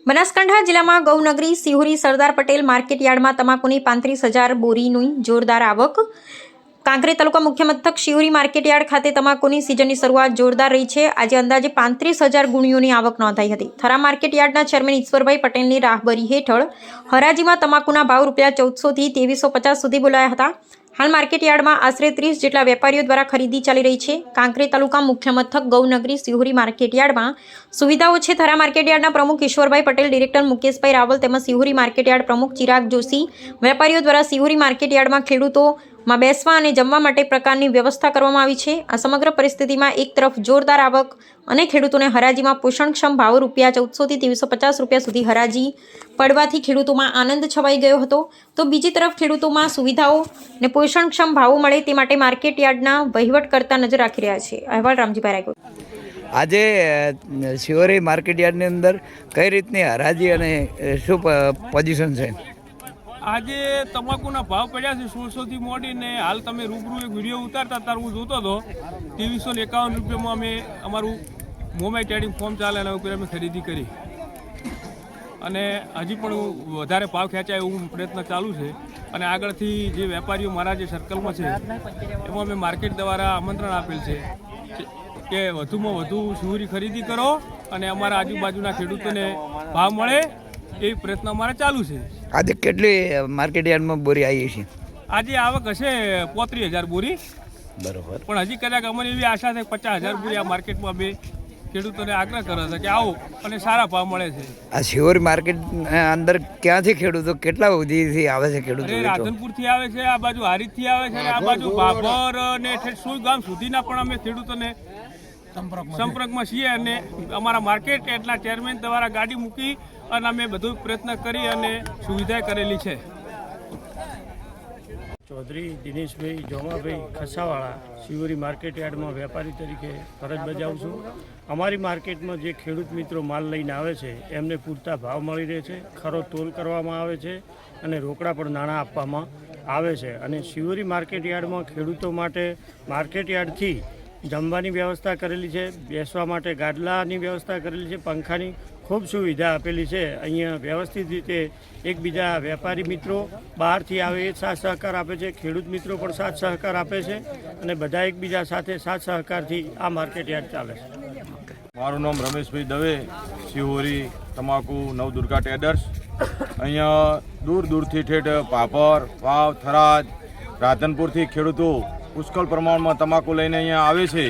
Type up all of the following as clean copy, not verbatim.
બનાસકાંઠા જિલ્લામાં ગૌનગરી સિહોરી સરદાર પટેલ માર્કેટ યાર્ડમાં તમાકુની 35,000 બોરીની જોરદાર આવક. કાંકરેજ તાલુકા મુખ્ય મથક સિહોરી માર્કેટ યાર્ડ ખાતે તમાકુની સિઝનની શરૂઆત જોરદાર રહી છે. આજે અંદાજે 35,000 ગુણીઓની આવક નોંધાઈ હતી. થરા માર્કેટ યાર્ડના ચેરમેન ઈશ્વરભાઈ પટેલની રાહબરી હેઠળ હરાજીમાં તમાકુના ભાવ ₹2300 થી ₹2350 સુધી બોલાયા હતા. હાલ માર્કેટ યાર્ડમાં આશરે 30 જેટલા વેપારીઓ દ્વારા ખરીદી ચાલી રહી છે. કાંકરેજ તાલુકા મુખ્ય મથક ગૌનગરી સિહોરી માર્કેટ યાર્ડમાં સુવિધાઓ છે. થરા માર્કેટ યાર્ડના પ્રમુખ ઈશ્વરભાઈ પટેલ, ડિરેક્ટર મુકેશભાઈ રાવલ તેમજ સિહોરી માર્કેટ યાર્ડ પ્રમુખ ચિરાગ જોશી, વેપારીઓ દ્વારા સિહોરી માર્કેટ યાર્ડમાં ખેડૂતોમાં બેસવા અને જમવા માટે પ્રકારની વ્યવસ્થા કરવામાં આવી છે. આ સમગ્ર પરિસ્થિતિમાં એક તરફ જોરદાર આવક અને ખેડૂતોને હરાજીમાં પોષણક્ષમ ભાવ ₹1400 થી ₹2350 સુધી હરાજી પડવાથી ખેડૂતોમાં આનંદ છવાઈ ગયો હતો, તો બીજી તરફ ખેડૂતોમાં સુવિધાઓ અને પોષણક્ષમ ભાવો મળે તે માટે માર્કેટ યાર્ડના વહીવટ કરતા નજર રાખી રહ્યા છે. અહેવાલ રામજીભાઈ રાયગોર. આજે સિહોરી માર્કેટ યાર્ડની અંદર કઈ રીતની હરાજી અને શું પોઝિશન છે? આજે તમાકુના ભાવ પડ્યા છે 1600 થી મોડીને હાલ તમે રૂબરૂ એક વિડીયો ઉતારતા ત્યારે હું જોતો હતો ₹2351 અમે અમારું મોબાઈલ ટ્રેડિંગ ફોર્મ ચાલે એના ઉપર અમે ખરીદી કરી અને હજી પણ વધારે ભાવ ખેંચાય એવું પ્રયત્ન ચાલુ છે. અને આગળથી જે વેપારીઓ મારા જે સર્કલમાં છે એમાં અમે માર્કેટ દ્વારા આમંત્રણ આપેલ છે કે વધુમાં વધુ સિહોરી ખરીદી કરો અને અમારા આજુબાજુના ખેડૂતોને ભાવ મળે એ પ્રયત્ન અમારે ચાલુ છે. આજે કેટલી માર્કેટ યાર્ડમાં બોરી આવી છે? આજે આવક હશે 35,000 બોરી. બરોબર. પણ હજી કદાચ અમને એવી આશા છે 50,000 બોરી આ માર્કેટમાં બે ખેડૂતોને આગ્રહ કરે છે કે આવો અને સારા ભાવ મળે છે. આ સિહોરી માર્કેટ અંદર ક્યાંથી ખેડૂતો કેટલા સુધીથી આવે છે? ખેડૂતો રાધનપુરથી આવે છે, આ બાજુ હારીજથી આવે છે, આ બાજુ ભાભર ને સુઈ ગામ સુધીના પણ અમે ખેડૂતોને સંપર્કમાં છીએ અને અમારા માર્કેટ એટલા ચેરમેન દ્વારા ગાડી મૂકી અને અમે બધું પ્રયત્ન કરી અને સુવિધા કરેલી છે. ચૌધરી દિનેશભાઈ જોમાભાઈ ખસાવાળા, સિહોરી માર્કેટ યાર્ડમાં વેપારી તરીકે ફરજ બજાવું છું. અમારી માર્કેટમાં જે ખેડૂત મિત્રો માલ લઈને આવે છે એમને પૂરતા ભાવ મળી રહે છે, ખરો તોલ કરવામાં આવે છે અને રોકડા પણ નાણાં આપવામાં આવે છે. અને સિહોરી માર્કેટ યાર્ડમાં ખેડૂતો માટે માર્કેટ યાર્ડથી જમવાની વ્યવસ્થા કરેલી છે, બેસવા માટે ગાદલાની વ્યવસ્થા કરેલી છે, પંખાની ખૂબ સુવિધા આપેલી છે. અહીંયા વ્યવસ્થિત રીતે એકબીજા વેપારી મિત્રો બહારથી આવે એ સાથ સહકાર આપે છે, ખેડૂત મિત્રો પણ સાથ સહકાર આપે છે અને બધા એકબીજા સાથે સાથ સહકારથી આ માર્કેટ યાર્ડ ચાલે છે. મારું નામ રમેશભાઈ દવે, સિહોરી તમાકુ નવદુર્ગા ટ્રેડર્સ. અહીંયા દૂર દૂરથી ઠેઠ પાપર, વાવ, થરાદ, રાધનપુરથી ખેડૂતો પુષ્કળ પ્રમાણમાં તમાકુ લઈને અહીંયા આવે છે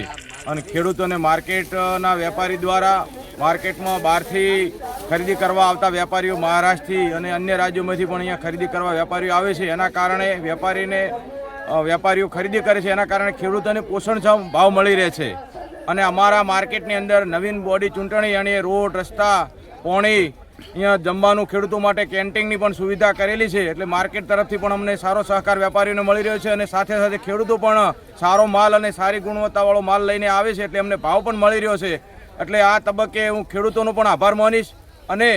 અને ખેડૂતોને માર્કેટના વેપારી દ્વારા માર્કેટમાં બહારથી ખરીદી કરવા આવતા વેપારીઓ મહારાષ્ટ્રથી અને અન્ય રાજ્યોમાંથી પણ અહીંયા ખરીદી કરવા વેપારીઓ આવે છે. એના કારણે વેપારીઓ ખરીદી કરે છે, એના કારણે ખેડૂતોને પોષણક્ષમ ભાવ મળી રહે છે. અને અમારા માર્કેટની અંદર નવીન બોડી ચૂંટણી અને રોડ, રસ્તા, પાણી, અહીંયા જમવાનું ખેડૂતો માટે કેન્ટીનની પણ સુવિધા કરેલી છે. એટલે માર્કેટ તરફથી પણ અમને સારો સહકાર વેપારીઓને મળી રહ્યો છે અને સાથે સાથે ખેડૂતો પણ સારો માલ અને સારી ગુણવત્તાવાળો માલ લઈને આવે છે એટલે અમને ભાવ પણ મળી રહ્યો છે. એટલે આ તબક્કે હું ખેડૂતોનો પણ આભાર માનીશ અને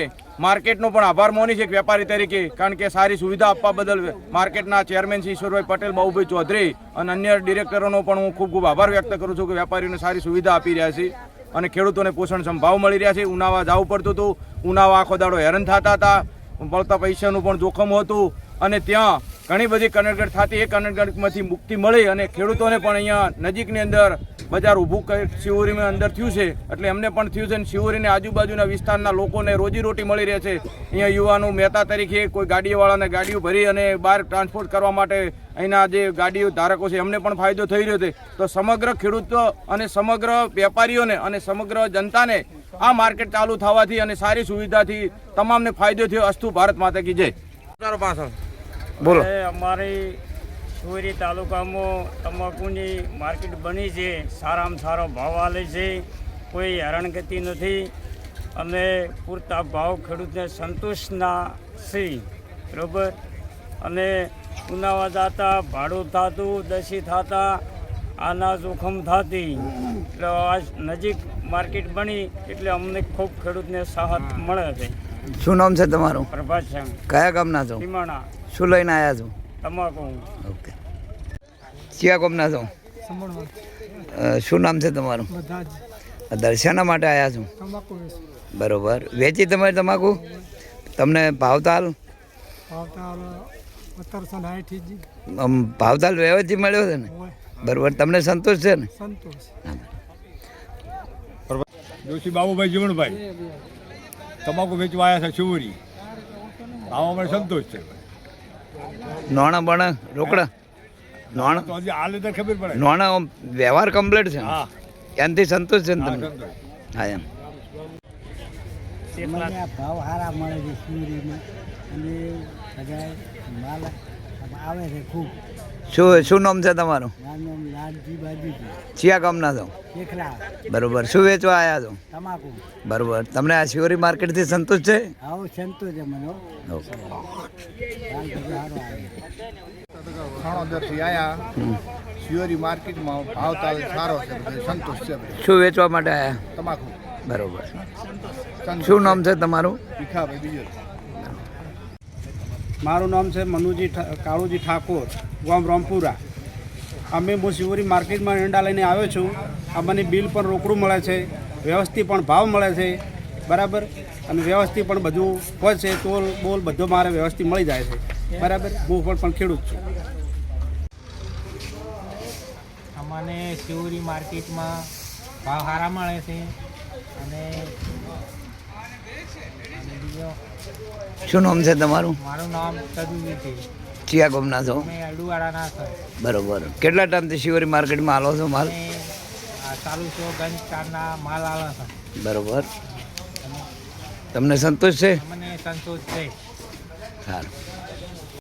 માર્કેટનો પણ આભાર માનીશ એક વેપારી તરીકે, કારણ કે સારી સુવિધા આપવા બદલ માર્કેટના ચેરમેન શ્રી ઈશ્વરભાઈ પટેલ, બાબુભાઈ ચૌધરી અને અન્ય ડિરેક્ટરોનો પણ હું ખૂબ ખૂબ આભાર વ્યક્ત કરું છું કે વેપારીઓને સારી સુવિધા આપી રહ્યા છે અને ખેડૂતોને પોષણક્ષમ ભાવ મળી રહ્યા છે. ઉનાવા જવું પડતું હતું, ઉનાવા આખો દાડો હેરાન થતા હતા, મળતા પૈસાનું પણ જોખમ હતું અને ત્યાં ઘણી બધી કનડગત થતી. એ કનડગતમાંથી મુક્તિ મળી અને ખેડૂતોને પણ અહીંયા નજીકની અંદર બજાર ઊભું સિહોરીમાં અંદર થયું છે એટલે એમને પણ થયું છે અને સિહોરીને આજુબાજુના વિસ્તારના લોકોને રોજીરોટી મળી રહે છે. અહીંયા યુવાનો મહેતા તરીકે કોઈ ગાડીઓવાળાને ગાડીઓ ભરી અને બહાર ટ્રાન્સપોર્ટ કરવા માટે અહીંના જે ગાડીઓ ધારકો છે એમને પણ ફાયદો થઈ રહ્યો છે. તો સમગ્ર ખેડૂતો અને સમગ્ર વેપારીઓને અને સમગ્ર જનતાને આ માર્કેટ ચાલુ થવાથી અને સારી સુવિધાથી તમામને ફાયદો થયો. અસ્તુ ભારત માતા કી જય. બોલો. અમારી સિહોરી તાલુકામાં તમાકુની માર્કેટ બની છે, સારામાં સારો ભાવ આલે છે, કોઈ હેરાનગતિ નથી. અમે પૂરતા ભાવ ખેડૂતને સંતોષના છીએ, બરાબર. અને ઉનાવા જતા ભાડું થતું, દસી થતા, આના જોખમ થતી, એટલે આ નજીક માર્કેટ બની એટલે અમને ખૂબ ખેડૂતને સાહત મળે છે. શું નામ છે તમારું? પ્રભાત છે. કયા ગામના છો? સીમાણા. શું લઈને આવ્યા છો? તમાકુ. ઓકે. કયા ગામના છો? શું નામ છે તમારું? દર્શના માટે આવ્યા છો? બરોબર. વેચી તમે તમાકુ? તમને ભાવતાલ ભાવતાલ વ્યવસ્થિત મળ્યો છે ને? બરોબર. તમને સંતોષ છે ને? જોશી બાબુભાઈ જીવણભાઈ તમાકુ વેચવા આવ્યા છે શિવરી. આમાં મને સંતોષ છે. નોણા બણા રોકડા નોણા તો હજી હાલ તો ખબર પડે. નોણા આમ વ્યવહાર કમ્પ્લીટ છે ને? હા એનાથી સંતોષ છે ને હા, તમને? સંતોષ. હા એમ. મને આ ભાવ સારા મળે છે શિવરીમાં અને બધા માલ આવે છે ખૂબ. શું નામ છે તમારું? મારું નામ લાલજી બાજુજી ચિયા ગામના છો? શેખલા બરોબર. શું વેચવા આવ્યા છો? તમાકુ. બરોબર. તમને આ શિવરી માર્કેટથી સંતોષ છે? આવો સંતોષ છે મને હો. ઓકે. માલ બધું સારો આવે. ખાણોદરથી આવ્યા શિવરી માર્કેટમાં ભાવતાલ સારો છે, બધે સંતોષ છે. બધે શું વેચવા માટે આવ્યા? તમાકુ બરોબર. સંતોષ શું નામ છે તમારું? ભીખાભાઈ બીજો મારું નામ છે મનુજી કાળુજી ઠાકોર, ગામ રામપુરા. અમે હું શિવરી માર્કેટમાં એંડા લઈને આવ્યો છું. અમને બિલ પણ રોકડું મળે છે, વ્યવસ્થિત પણ ભાવ મળે છે, બરાબર. અને વ્યવસ્થિત પણ બધું હોય છે, તોલ બોલ બધો મારે વ્યવસ્થિત મળી જાય છે, બરાબર. હું પણ ખેડૂત છું. અમને શિવરી માર્કેટમાં ભાવ સારા મળે છે અને બીજો શું નામ છે તમારું? મારું નામ સદુજી છે. ચિયા ગામના છો? અમે અડુવાળાના છે બરોબર. કેટલા ટાઈમથી શિવરી માર્કેટમાં આલો છો માલ? અને ચાલુ છો ગંજ ચારના માલ આવે છે. બરોબર. તમને સંતોષ છે? અમને સંતોષ છે. સારું.